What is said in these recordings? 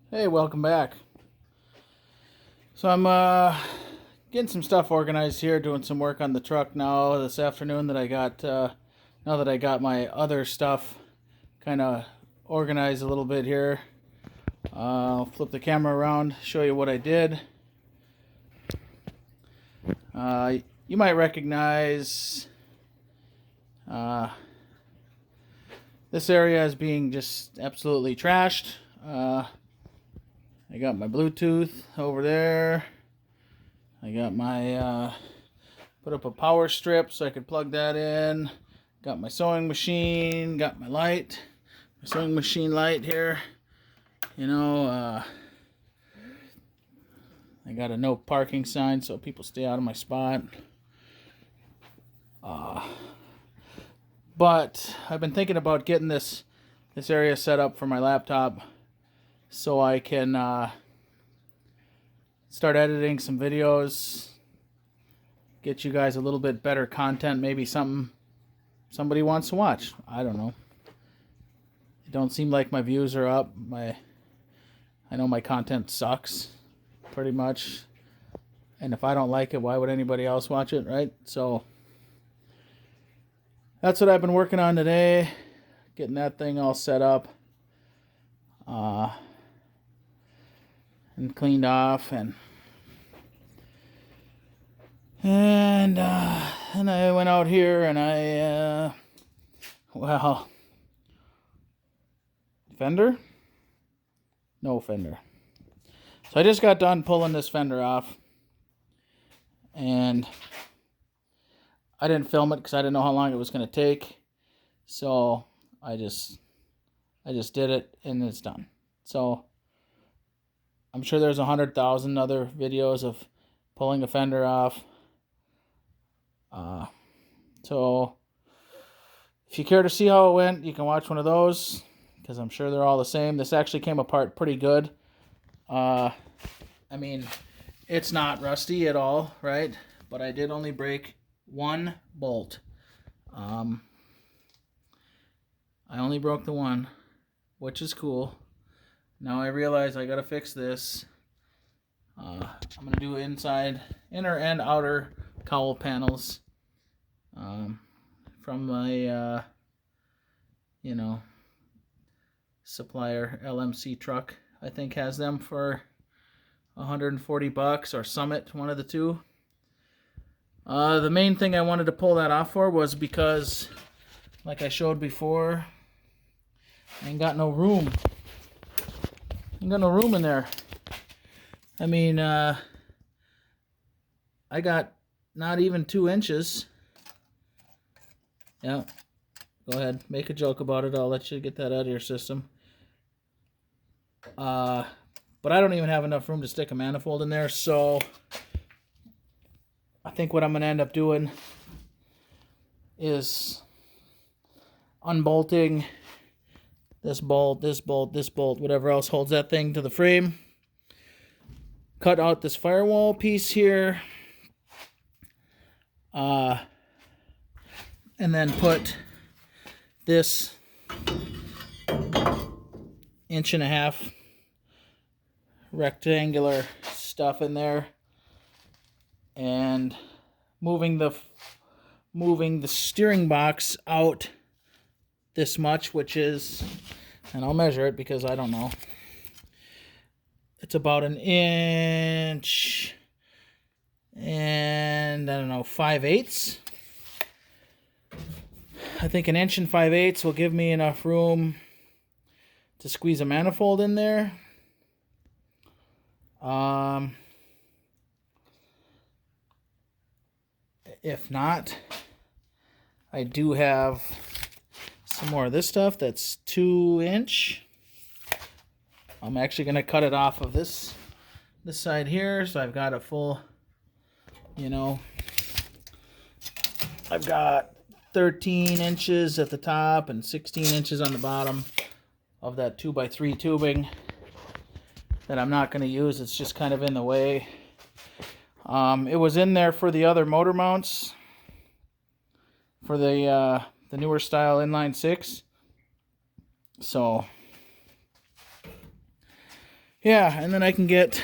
Hey, welcome back. So I'm getting some stuff organized here, doing some work on the truck now this afternoon that I got now that I got my other stuff kind of organized a little bit here. I'll flip the camera around, show you what I did. You might recognize this area as being just absolutely trashed. I got my Bluetooth over there. I got my, put up a power strip so I could plug that in. Got my sewing machine, got my light, my sewing machine light here. I got a no parking sign so people stay out of my spot. But I've been thinking about getting this area set up for my laptop so I can start editing some videos, get you guys a little bit better content, maybe something somebody wants to watch. I don't know. It don't seem like my views are up. I know my content sucks pretty much. And if I don't like it, why would anybody else watch it, right? So that's what I've been working on today, getting that thing all set up and cleaned off, and I went out here and fender? No fender. So I just got done pulling this fender off, and I didn't film it because I didn't know how long it was going to take. So I just did it and it's done. So I'm sure there's 100,000 other videos of pulling a fender off. So if you care to see how it went, you can watch one of those, because I'm sure they're all the same. This actually came apart pretty good. I mean, it's not rusty at all, right? But I did only break one bolt. I only broke the one, which is cool. Now I realize I gotta fix this. I'm gonna do inner and outer cowl panels from my supplier. LMC Truck, I think, has them for $140, or Summit, one of the two. The main thing I wanted to pull that off for was because, like I showed before, I ain't got no room. Ain't got no room in there. I mean, I got not even 2 inches. Yeah, go ahead, make a joke about it. I'll let you get that out of your system. But I don't even have enough room to stick a manifold in there, so I think what I'm going to end up doing is unbolting this bolt, this bolt, this bolt, whatever else holds that thing to the frame. Cut out this firewall piece here. And then put this 1.5 inch rectangular stuff in there, and moving the steering box out this much, which is, and I'll measure it because I don't know, it's about 1 inch and, I don't know, 5/8. I think 1 inch and 5/8 will give me enough room to squeeze a manifold in there. If not, I do have some more of this stuff that's 2 inch. I'm actually going to cut it off of this side here, so I've got a full, I've got 13 inches at the top and 16 inches on the bottom of that 2x3 tubing that I'm not going to use. It's just kind of in the way. It was in there for the other motor mounts for the newer style inline 6. So Yeah, and then I can get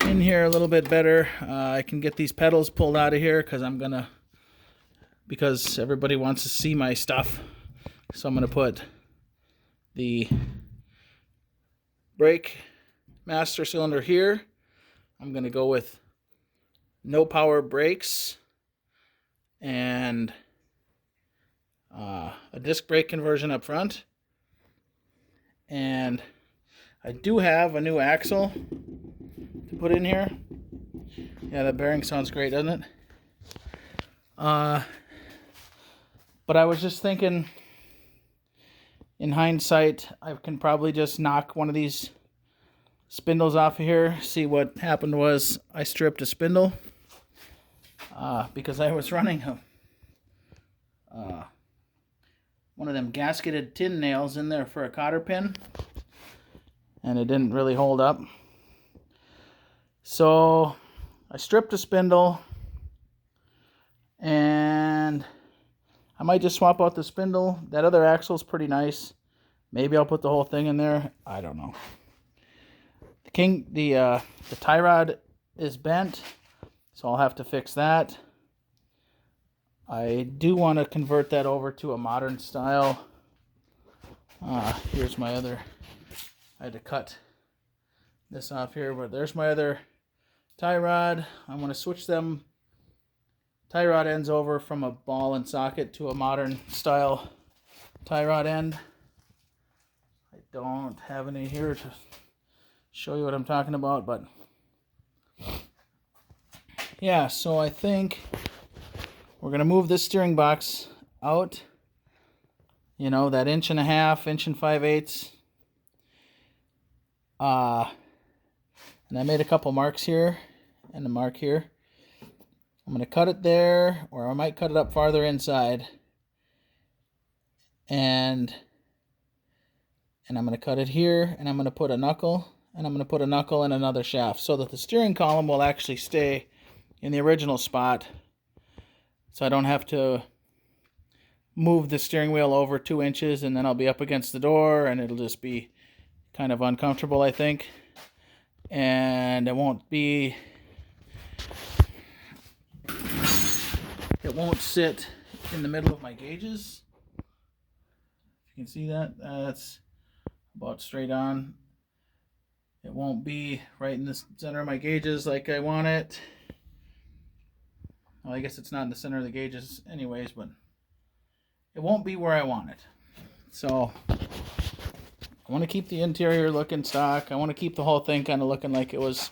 in here a little bit better. I can get these pedals pulled out of here because everybody wants to see my stuff. So I'm gonna put the brake master cylinder here. I'm gonna go with no power brakes and a disc brake conversion up front. And I do have a new axle to put in here. Yeah, that bearing sounds great, doesn't it? But I was just thinking, in hindsight, I can probably just knock one of these spindles off of here. See, what happened was I stripped a spindle because I was running one of them gasketed tin nails in there for a cotter pin, and it didn't really hold up. So I stripped a spindle, and I might just swap out the spindle. That other axle's pretty nice. Maybe I'll put the whole thing in there. I don't know. The tie rod is bent, so I'll have to fix that. I do want to convert that over to a modern style. Here's my other... I had to cut this off here, but there's my other tie rod. I'm going to switch them tie rod ends over from a ball and socket to a modern style tie rod end. I don't have any here to show you what I'm talking about, but yeah, so I think we're going to move this steering box out, you know, that 1.5 inches, 1 5/8. And I made a couple marks here and a mark here. I'm going to cut it there, or I might cut it up farther inside. And I'm going to cut it here, and I'm going to put a knuckle, and I'm going to put a knuckle in another shaft so that the steering column will actually stay in the original spot, so I don't have to move the steering wheel over 2 inches and then I'll be up against the door and it'll just be kind of uncomfortable, I think. And it won't sit in the middle of my gauges. If you can see that, that's about straight on. It won't be right in the center of my gauges like I want it. Well, I guess it's not in the center of the gauges anyways, but it won't be where I want it. So I want to keep the interior looking stock. I want to keep the whole thing kind of looking like it was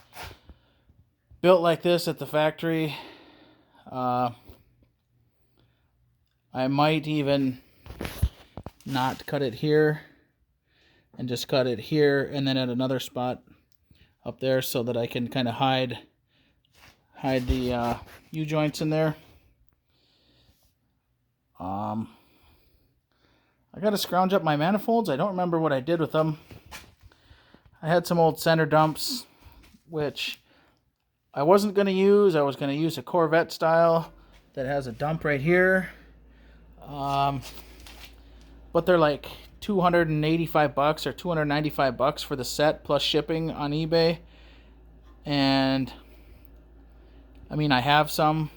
built like this at the factory. I might even not cut it here and just cut it here and then at another spot up there so that I can kind of hide the U-joints in there. I got to scrounge up my manifolds. I don't remember what I did with them. I had some old center dumps, which I wasn't going to use. I was going to use a Corvette style that has a dump right here. But they're like $285 or $295 for the set plus shipping on eBay. And I mean, I have some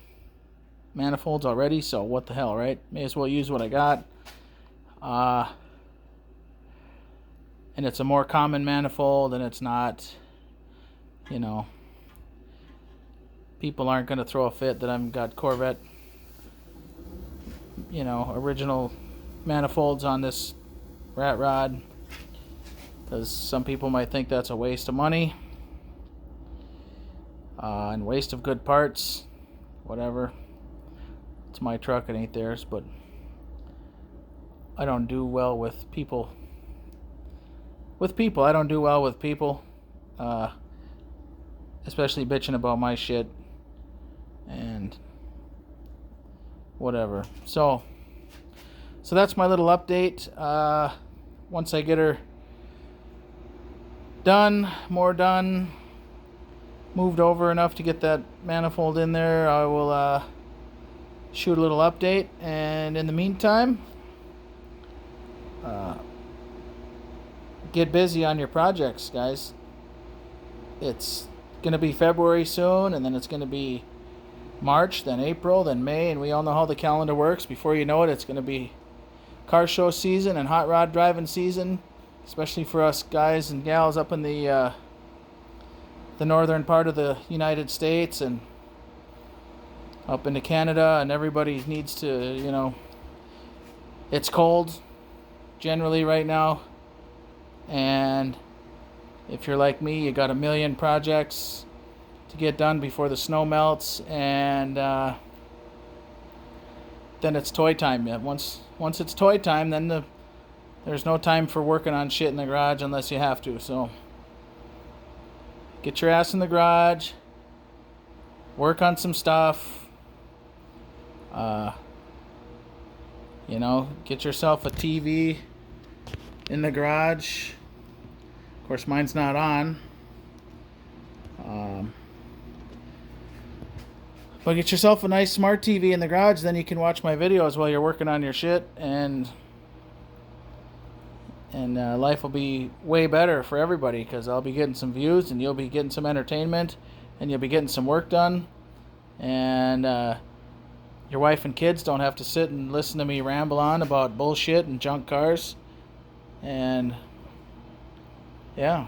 manifolds already, so what the hell, right? May as well use what I got. And it's a more common manifold, and it's not, you know, people aren't going to throw a fit that I've got Corvette, you know, original manifolds on this rat rod, because some people might think that's a waste of money and waste of good parts. Whatever, it's my truck, it ain't theirs. But I don't do well with people. I don't do well with people, especially bitching about my shit and whatever. So that's my little update. Once I get her done, moved over enough to get that manifold in there, I will shoot a little update. And in the meantime, get busy on your projects, guys. it's going to be February soon, and then it's going to be March, then April, then May, and we all know how the calendar works. Before you know it, it's going to be car show season and hot rod driving season, especially for us guys and gals up in the northern part of the United States and up into Canada, and everybody needs to, it's cold generally right now, and if you're like me, you got a million projects to get done before the snow melts, and then it's toy time. Yeah, once it's toy time, then there's no time for working on shit in the garage unless you have to. So get your ass in the garage, work on some stuff. Get yourself a TV in the garage. Of course, mine's not on. But get yourself a nice smart TV in the garage, then you can watch my videos while you're working on your shit, and life will be way better for everybody, because I'll be getting some views, and you'll be getting some entertainment, and you'll be getting some work done, and your wife and kids don't have to sit and listen to me ramble on about bullshit and junk cars, and yeah,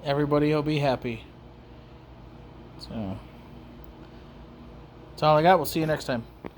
everybody will be happy. So that's all I got. We'll see you next time.